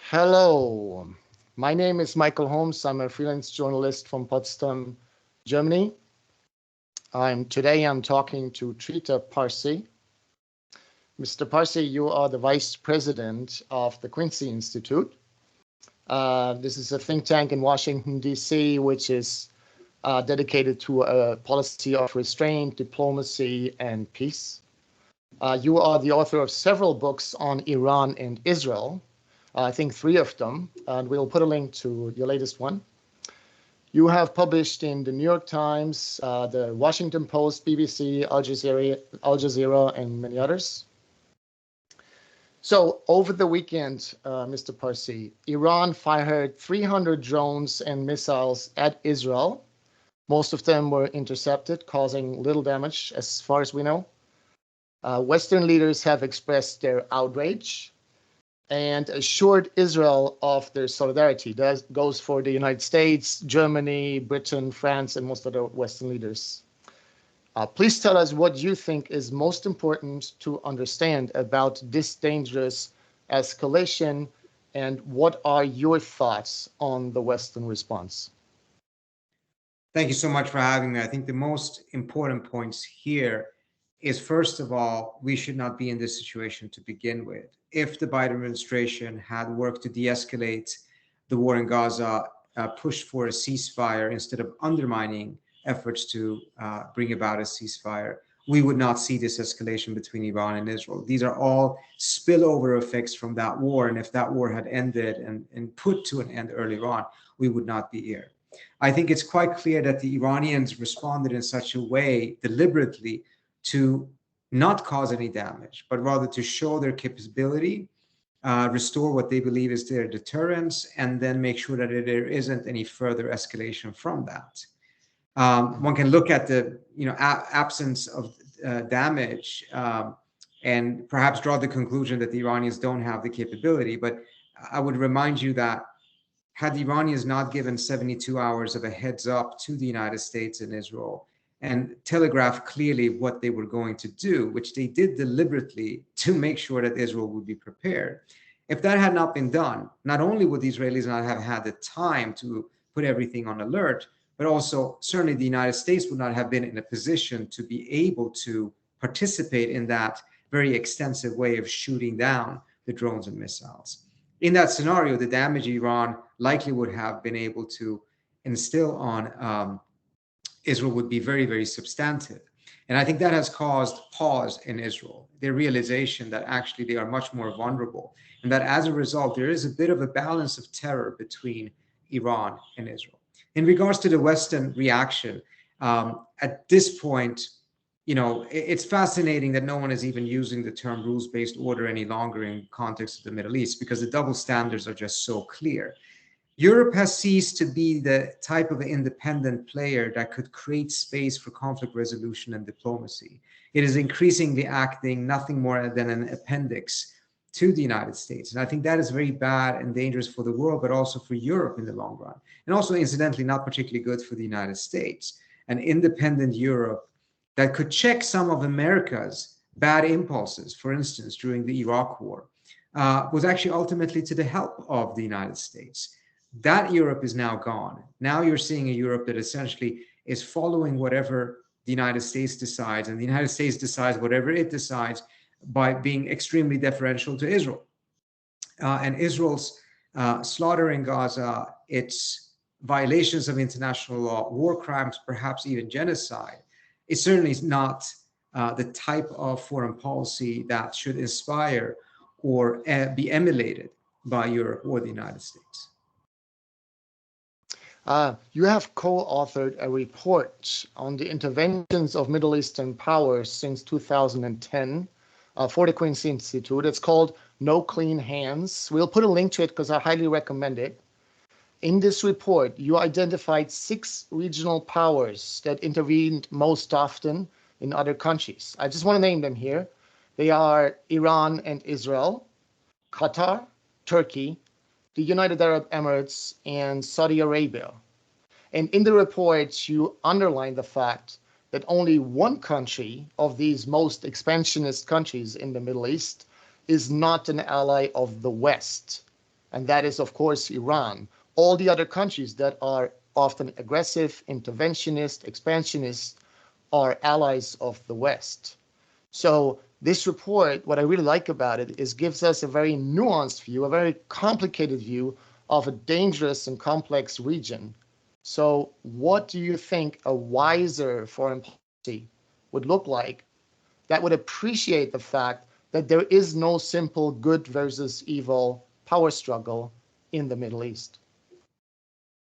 Hello, my name is Michael Holmes. I'm a freelance journalist from Potsdam, Germany. Today I'm talking to Trita Parsi. Mr. Parsi, you are the vice president of the Quincy Instute. This is a think tank in Washington, D.C., which is dedicated to a policy of restraint, diplomacy, and peace. You are the author of several books on Iran and Israel. I think 3 of them, and we'll put a link to your latest one. You have published in the New York Times, the Washington Post, BBC, Al Jazeera, and many others. So over the weekend, Mr. Parsi, Iran fired 300 drones and missiles at Israel. Most of them were intercepted, causing little damage as far as we know. Western leaders have expressed their outrage and assured Israel of their solidarity. That goes for the United States, Germany, Britain, France, and most other Western leaders. Please tell us what you think is most important to understand about this dangerous escalation, and what are your thoughts on the Western response? Thank you so much for having me. I think the most important points here is, first of all, we should not be in this situation to begin with. If the Biden administration had worked to de-escalate the war in Gaza, pushed for a ceasefire instead of undermining efforts to bring about a ceasefire, we would not see this escalation between Iran and Israel. These are all spillover effects from that war. And if that war had ended and put to an end earlier on, we would not be here. I think it's quite clear that the Iranians responded in such a way deliberately to not cause any damage, but rather to show their capability, restore what they believe is their deterrence, and then make sure that there isn't any further escalation from that. One can look at the absence of damage and perhaps draw the conclusion that the Iranians don't have the capability. But I would remind you that had the Iranians not given 72 hours of a heads up to the United States and Israel and telegraphed clearly what they were going to do, which they did deliberately to make sure that Israel would be prepared, if that had not been done, not only would the Israelis not have had the time to put everything on alert, but also certainly the United States would not have been in a position to be able to participate in that very extensive way of shooting down the drones and missiles. In that scenario, the damage Iran likely would have been able to instill on Israel would be very, very substantive. And I think that has caused pause in Israel, their realization that actually they are much more vulnerable, and that as a result, there is a bit of a balance of terror between Iran and Israel. In regards to the Western reaction, at this point, it's fascinating that no one is even using the term rules-based order any longer in context of the Middle East, because the double standards are just so clear. Europe has ceased to be the type of independent player that could create space for conflict resolution and diplomacy. It is increasingly acting nothing more than an appendix to the United States. And I think that is very bad and dangerous for the world, but also for Europe in the long run. And also, incidentally, not particularly good for the United States. An independent Europe that could check some of America's bad impulses, for instance, during the Iraq War, was actually ultimately to the help of the United States. That Europe is now gone. Now you're seeing a Europe that essentially is following whatever the United States decides, and the United States decides whatever it decides by being extremely deferential to Israel. And Israel's slaughter in Gaza, its violations of international law, war crimes, perhaps even genocide, it certainly is not the type of foreign policy that should inspire or be emulated by Europe or the United States. You have co-authored a report on the interventions of Middle Eastern powers since 2010 for the Quincy Instute. It's called No Clean Hands. We'll put a link to it because I highly recommend it. In this report, you identified 6 regional powers that intervened most often in other countries. I just want to name them here. They are Iran and Israel, Qatar, Turkey, the United Arab Emirates, and Saudi Arabia. And in the report, you underline the fact that only one country of these most expansionist countries in the Middle East is not an ally of the West. and that is, of course, Iran. All the other countries that are often aggressive, interventionist, expansionist, are allies of the West. So this report, what I really like about it is gives us a very nuanced view, a very complicated view of a dangerous and complex region. So what do you think a wiser foreign policy would look like that would appreciate the fact that there is no simple good versus evil power struggle in the Middle East?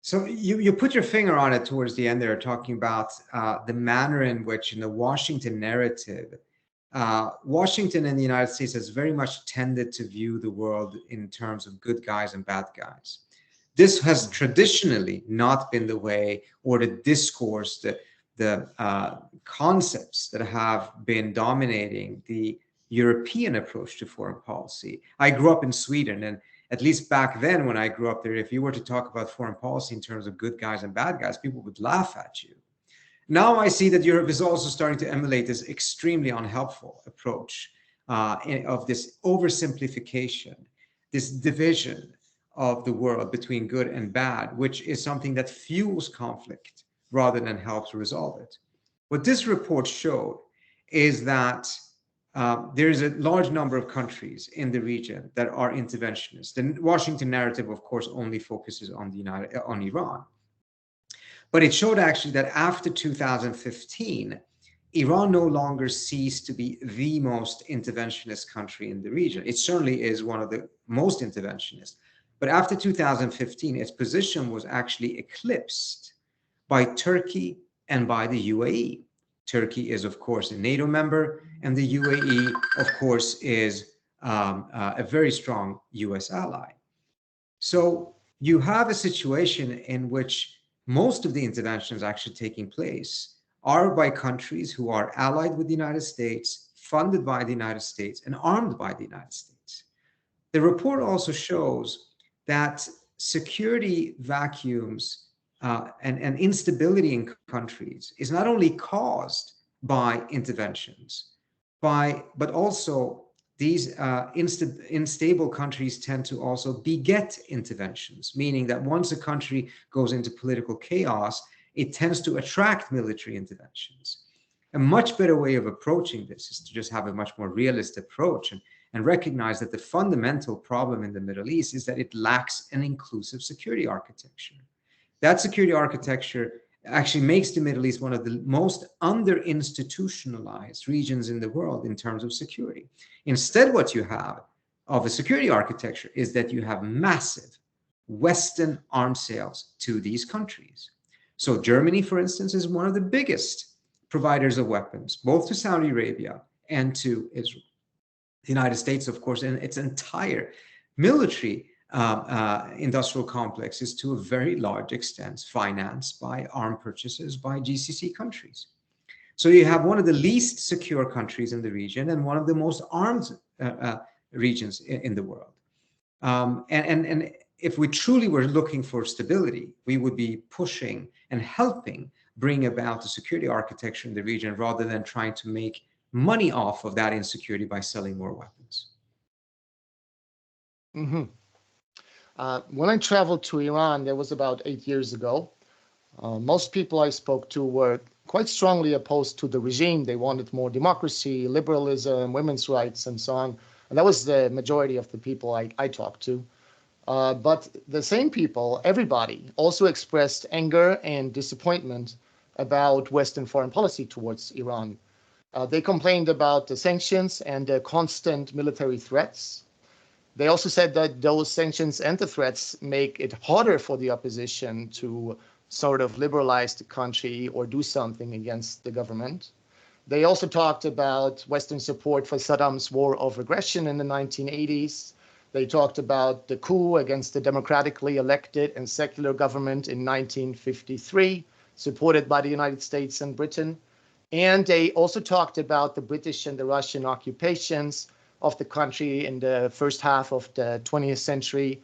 So you put your finger on it towards the end there, talking about the manner in which, in the Washington narrative, Washington and the United States has very much tended to view the world in terms of good guys and bad guys. This has traditionally not been the way, or the discourse, the concepts that have been dominating the European approach to foreign policy. I grew up in Sweden, and at least back then when I grew up there, if you were to talk about foreign policy in terms of good guys and bad guys, people would laugh at you. Now I see that Europe is also starting to emulate this extremely unhelpful approach of this oversimplification, this division of the world between good and bad, which is something that fuels conflict rather than helps resolve it. What this report showed is that there is a large number of countries in the region that are interventionist. The Washington narrative, of course, only focuses on Iran. But it showed actually that after 2015, Iran no longer ceased to be the most interventionist country in the region. It certainly is one of the most interventionist. But after 2015, its position was actually eclipsed by Turkey and by the UAE. Turkey is, of course, a NATO member, and the UAE, of course, is a very strong US ally. So you have a situation in which most of the interventions actually taking place are by countries who are allied with the United States, funded by the United States, and armed by the United States. The report also shows that security vacuums and instability in countries is not only caused by interventions, but also these unstable countries tend to also beget interventions, meaning that once a country goes into political chaos, it tends to attract military interventions. A much better way of approaching this is to just have a much more realist approach and recognize that the fundamental problem in the Middle East is that it lacks an inclusive security architecture. That security architecture actually makes the Middle East one of the most under-institutionalized regions in the world in terms of security. Instead, what you have of a security architecture is that you have massive Western arms sales to these countries. So Germany, for instance, is one of the biggest providers of weapons, both to Saudi Arabia and to Israel. The United States, of course, and its entire military industrial complex is to a very large extent financed by arms purchases by GCC countries. So you have one of the least secure countries in the region and one of the most armed regions in the world. And if we truly were looking for stability, we would be pushing and helping bring about the security architecture in the region rather than trying to make money off of that insecurity by selling more weapons. Mm-hmm. When I traveled to Iran, that was about 8 years ago. Most people I spoke to were quite strongly opposed to the regime. They wanted more democracy, liberalism, women's rights, and so on. And that was the majority of the people I talked to. But the same people, everybody, also expressed anger and disappointment about Western foreign policy towards Iran. They complained about the sanctions and the constant military threats. They also said that those sanctions and the threats make it harder for the opposition to sort of liberalize the country or do something against the government. They also talked about Western support for Saddam's war of aggression in the 1980s. They talked about the coup against the democratically elected and secular government in 1953, supported by the United States and Britain. And they also talked about the British and the Russian occupations of the country in the first half of the 20th century.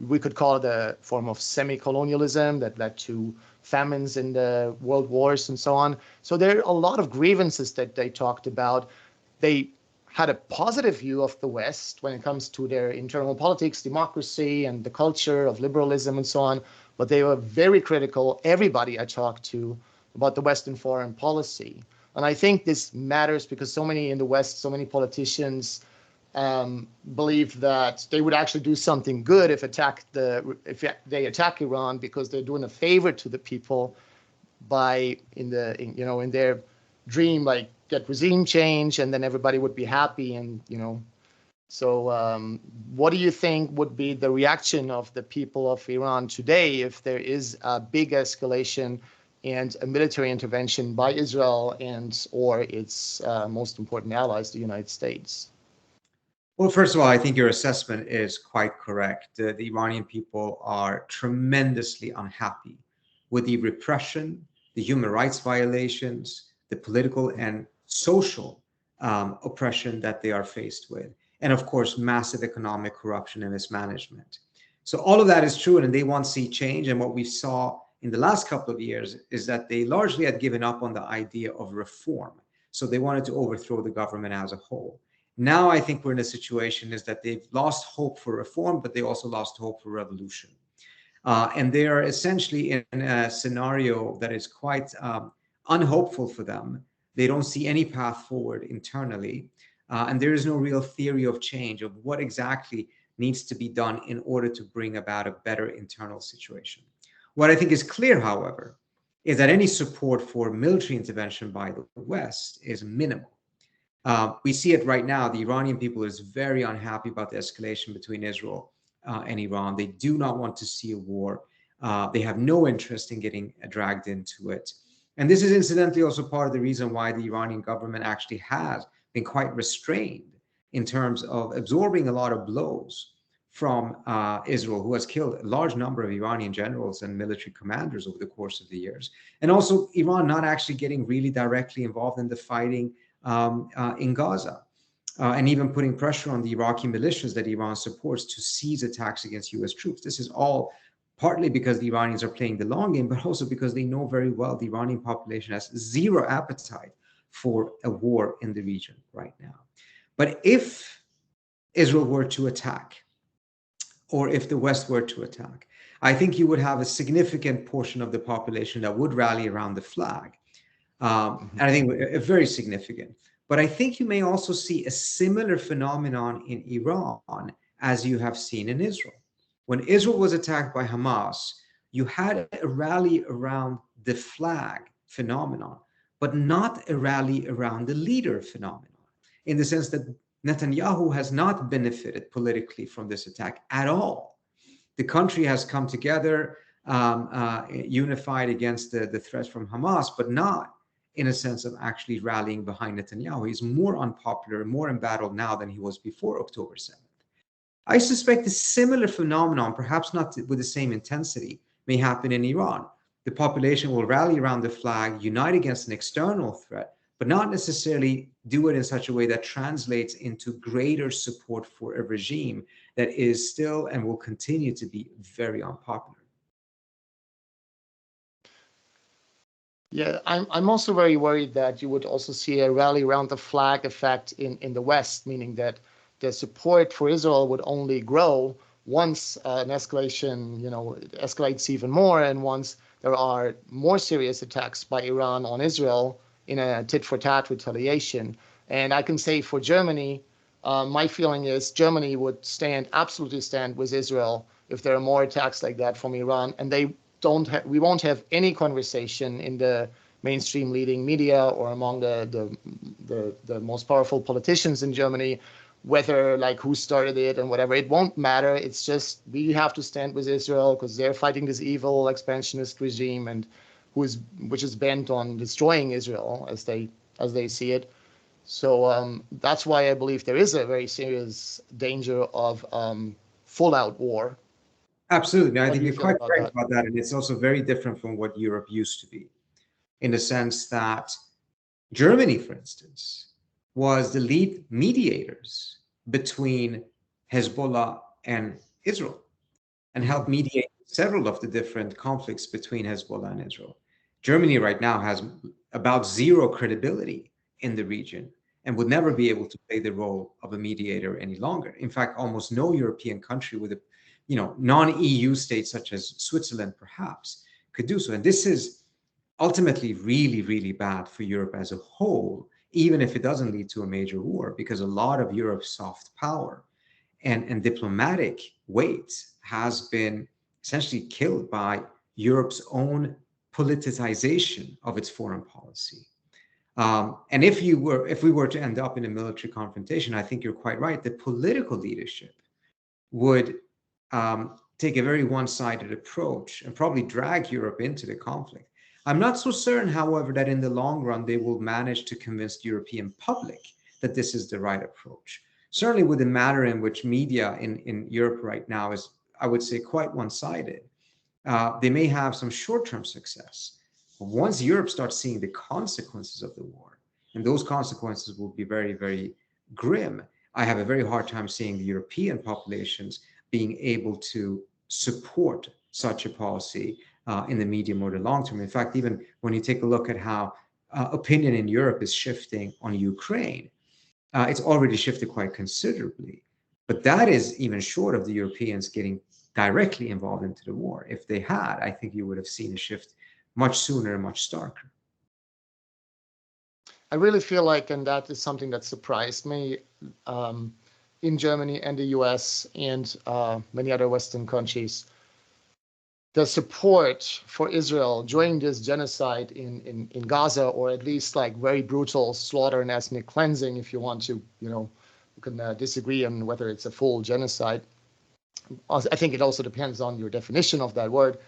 We could call it a form of semi-colonialism that led to famines in the world wars and so on. So there are a lot of grievances that they talked about. They had a positive view of the West when it comes to their internal politics, democracy, and the culture of liberalism and so on. But they were very critical, everybody I talked to, about the Western foreign policy. And I think this matters because so many in the West, so many politicians believe that they would actually do something good if they attack Iran, because they're doing a favor to the people by in their dream, like get regime change and then everybody would be happy. And so what do you think would be the reaction of the people of Iran today if there is a big escalation and a military intervention by Israel and or its most important allies, the United States? Well, first of all, I think your assessment is quite correct. The Iranian people are tremendously unhappy with the repression, the human rights violations, the political and social oppression that they are faced with, and of course, massive economic corruption and mismanagement. So all of that is true, and they want to see change. And what we saw in the last couple of years is that they largely had given up on the idea of reform. So they wanted to overthrow the government as a whole. Now I think we're in a situation is that they've lost hope for reform, but they also lost hope for revolution. And they are essentially in a scenario that is quite unhopeful for them. They don't see any path forward internally. And there is no real theory of change of what exactly needs to be done in order to bring about a better internal situation. What I think is clear, however, is that any support for military intervention by the West is minimal. We see it right now. The Iranian people is very unhappy about the escalation between Israel and Iran. They do not want to see a war. They have no interest in getting dragged into it. And this is incidentally also part of the reason why the Iranian government actually has been quite restrained in terms of absorbing a lot of blows from Israel, who has killed a large number of Iranian generals and military commanders over the course of the years. And also Iran not actually getting really directly involved in the fighting in Gaza, and even putting pressure on the Iraqi militias that Iran supports to cease attacks against US troops. This is all partly because the Iranians are playing the long game, but also because they know very well the Iranian population has zero appetite for a war in the region right now. But if Israel were to attack, or if the West were to attack, I think you would have a significant portion of the population that would rally around the flag. And I think very significant. But I think you may also see a similar phenomenon in Iran as you have seen in Israel. When Israel was attacked by Hamas, you had a rally around the flag phenomenon, but not a rally around the leader phenomenon, in the sense that Netanyahu has not benefited politically from this attack at all. The country has come together, unified against the threat from Hamas, but not in a sense of actually rallying behind Netanyahu. He's more unpopular, more embattled now than he was before October 7th. I suspect a similar phenomenon, perhaps not with the same intensity, may happen in Iran. The population will rally around the flag, unite against an external threat, but not necessarily do it in such a way that translates into greater support for a regime that is still and will continue to be very unpopular. Yeah, I'm also very worried that you would also see a rally around the flag effect in the West, meaning that the support for Israel would only grow once an escalation, escalates even more, and once there are more serious attacks by Iran on Israel in a tit-for-tat retaliation. And I can say for Germany, my feeling is Germany would absolutely stand with Israel if there are more attacks like that from Iran, and we won't have any conversation in the mainstream leading media or among the most powerful politicians in Germany, whether like who started it and whatever. It won't matter. It's just we have to stand with Israel because they're fighting this evil expansionist regime and which is bent on destroying Israel as they see it. So that's why I believe there is a very serious danger of full-out war. Absolutely. I think you're quite about right that? about that. And it's also very different from what Europe used to be, in the sense that Germany, for instance, was the lead mediators between Hezbollah and Israel and helped mediate several of the different conflicts between Hezbollah and Israel. Germany right now has about zero credibility in the region. and would never be able to play the role of a mediator any longer. In fact, almost no European country with a non-EU state such as Switzerland perhaps could do so. And this is ultimately really, really bad for Europe as a whole, even if it doesn't lead to a major war, because a lot of Europe's soft power and diplomatic weight has been essentially killed by Europe's own politicization of its foreign policy. And if we were to end up in a military confrontation, I think you're quite right. The political leadership would take a very one-sided approach and probably drag Europe into the conflict. I'm not so certain, however, that in the long run they will manage to convince the European public that this is the right approach. Certainly with the manner in which media in Europe right now is, I would say, quite one-sided, they may have some short-term success. But once Europe starts seeing the consequences of the war, and those consequences will be very, very grim, I have a very hard time seeing the European populations being able to support such a policy in the medium or the long term. In fact, even when you take a look at how opinion in Europe is shifting on Ukraine, it's already shifted quite considerably. But that is even short of the Europeans getting directly involved into the war. If they had, I think you would have seen a shift much sooner and much starker. I really feel like, and that is something that surprised me in Germany and the US and many other Western countries, the support for Israel during this genocide in Gaza, or at least like very brutal slaughter and ethnic cleansing, if you want to, you can disagree on whether it's a full genocide. I think it also depends on your definition of that word.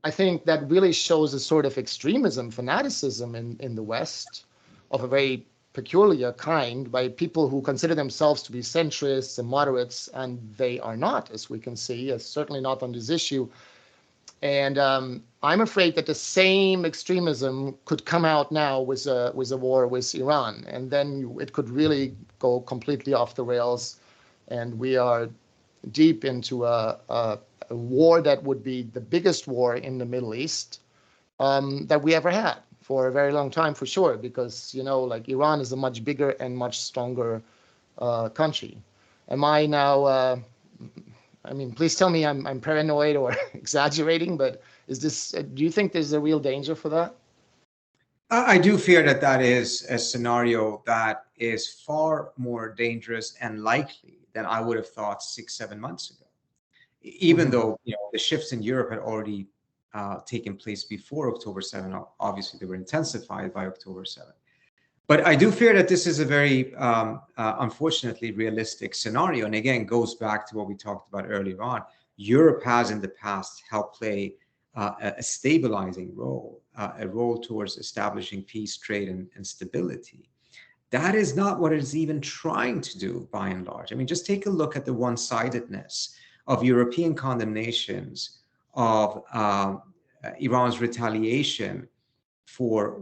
I think that really shows a sort of extremism, fanaticism in the West of a very peculiar kind by people who consider themselves to be centrists and moderates, and they are not, as we can see, certainly not on this issue. And I'm afraid that the same extremism could come out now with a war with Iran, and then it could really go completely off the rails, and we are deep into a war that would be the biggest war in the Middle East that we ever had for a very long time, for sure, because, like Iran is a much bigger and much stronger country. Am I now, please tell me I'm paranoid or exaggerating, but do you think there's a real danger for that? I do fear that is a scenario that is far more dangerous and likely than I would have thought 6-7 months ago. Even though the shifts in Europe had already taken place before October 7, obviously they were intensified by October 7. But I do fear that this is a very, unfortunately, realistic scenario. And again, goes back to what we talked about earlier on. Europe has in the past helped play a stabilizing role, a role towards establishing peace, trade, and stability. That is not what it is even trying to do, by and large. Just take a look at the one-sidedness of European condemnations of Iran's retaliation for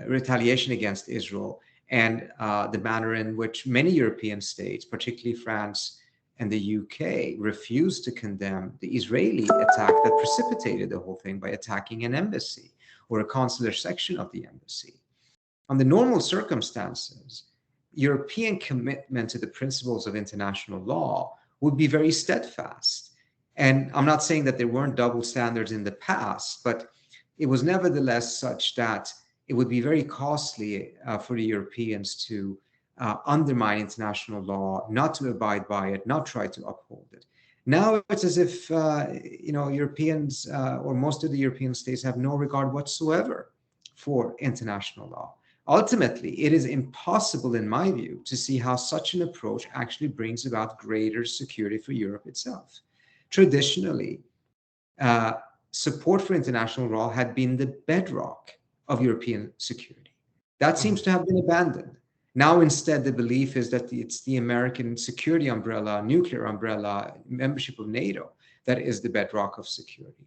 retaliation against Israel, and the manner in which many European states, particularly France and the UK, refused to condemn the Israeli attack that precipitated the whole thing by attacking an embassy or a consular section of the embassy. Under normal circumstances, European commitment to the principles of international law would be very steadfast. And I'm not saying that there weren't double standards in the past, but it was nevertheless such that it would be very costly for the Europeans to undermine international law, not to abide by it, not try to uphold it. Now it's as if Europeans or most of the European states have no regard whatsoever for international law. Ultimately, it is impossible, in my view, to see how such an approach actually brings about greater security for Europe itself. Traditionally, support for international law had been the bedrock of European security. That seems to have been abandoned. Now, instead, the belief is that it's the American security umbrella, nuclear umbrella, membership of NATO that is the bedrock of security.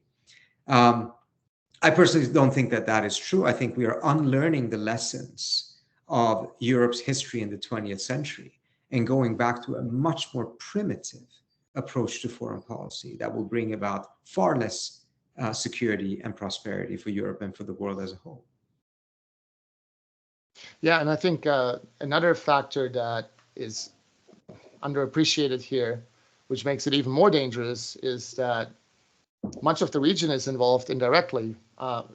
I personally don't think that is true. I think we are unlearning the lessons of Europe's history in the 20th century and going back to a much more primitive approach to foreign policy that will bring about far less security and prosperity for Europe and for the world as a whole. Yeah, and I think another factor that is underappreciated here, which makes it even more dangerous, is that much of the region is involved indirectly.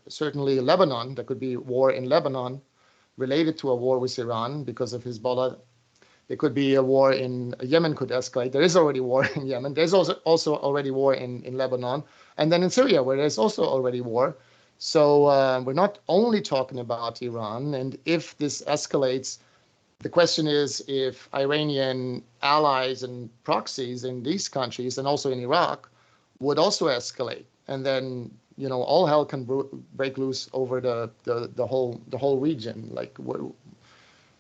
Certainly Lebanon, there could be war in Lebanon related to a war with Iran because of Hezbollah. There could be a war in Yemen could escalate. There is already war in Yemen. There's also already war in Lebanon. And then in Syria, where there's also already war. So we're not only talking about Iran. And if this escalates, the question is if Iranian allies and proxies in these countries and also in Iraq would also escalate. And then, all hell can break loose over the whole region. Like,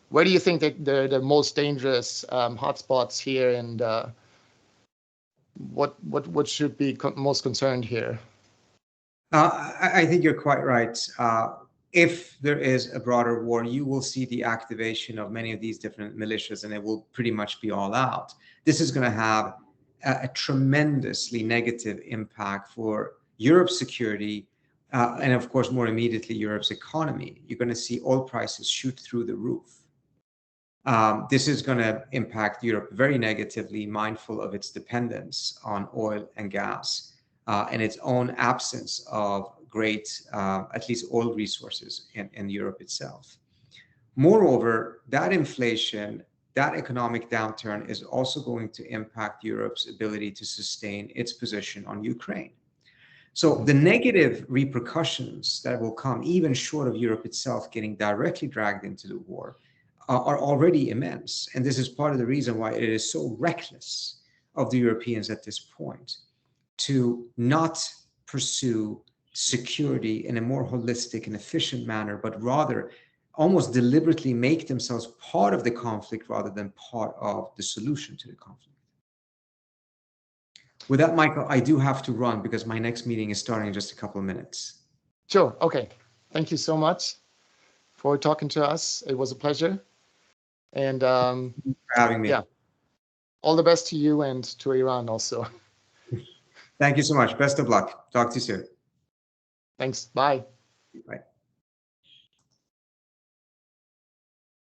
where do you think that they're the most dangerous hotspots here, and what should be most concerned here? I think you're quite right. If there is a broader war, you will see the activation of many of these different militias, and it will pretty much be all out. This is going to have a tremendously negative impact for Europe's security, and of course, more immediately, Europe's economy. You're going to see oil prices shoot through the roof. This is going to impact Europe very negatively, mindful of its dependence on oil and gas and its own absence of great, at least oil resources in Europe itself. Moreover, that inflation, that economic downturn is also going to impact Europe's ability to sustain its position on Ukraine. So the negative repercussions that will come, even short of Europe itself getting directly dragged into the war, are already immense. And this is part of the reason why it is so reckless of the Europeans at this point to not pursue security in a more holistic and efficient manner, but rather almost deliberately make themselves part of the conflict rather than part of the solution to the conflict. With that, Michael, I do have to run because my next meeting is starting in just a couple of minutes. Sure. Okay. Thank you so much for talking to us. It was a pleasure. And Thank you for having me. Yeah, all the best to you and to Iran also. Thank you so much. Best of luck. Talk to you soon. Thanks. Bye. Bye.